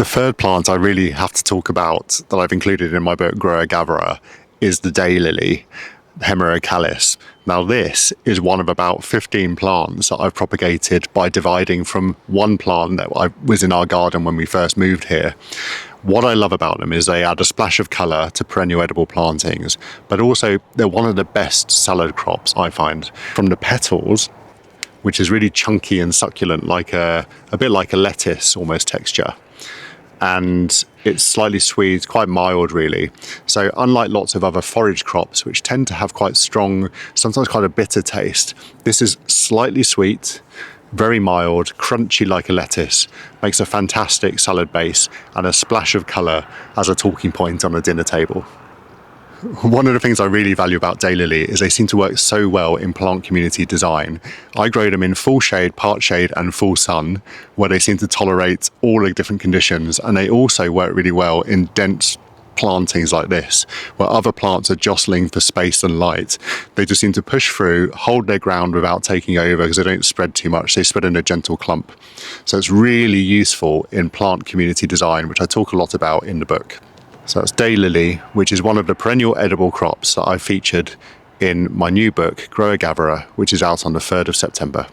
The third plant I really have to talk about that I've included in my book, Grower Gatherer, is the Daylily, Hemerocallis. Now this is one of about 15 plants that I've propagated by dividing from one plant that was in our garden when we first moved here. What I love about them is they add a splash of colour to perennial edible plantings, but also they're one of the best salad crops I find. From the petals, which is really chunky and succulent, like a bit like a lettuce almost texture. And it's slightly sweet, quite mild really. So unlike lots of other forage crops, which tend to have quite strong, sometimes quite a bitter taste, this is slightly sweet, very mild, crunchy like a lettuce, makes a fantastic salad base and a splash of colour as a talking point on a dinner table. One of the things I really value about Daylily is they seem to work so well in plant community design. I grow them in full shade, part shade and full sun, where they seem to tolerate all the different conditions, and they also work really well in dense plantings like this, where other plants are jostling for space and light. They just seem to push through, hold their ground without taking over because they don't spread too much. They spread in a gentle clump. So it's really useful in plant community design, which I talk a lot about in the book. So that's Daylily, which is one of the perennial edible crops that I featured in my new book, Grower Gatherer, which is out on the 3rd of September.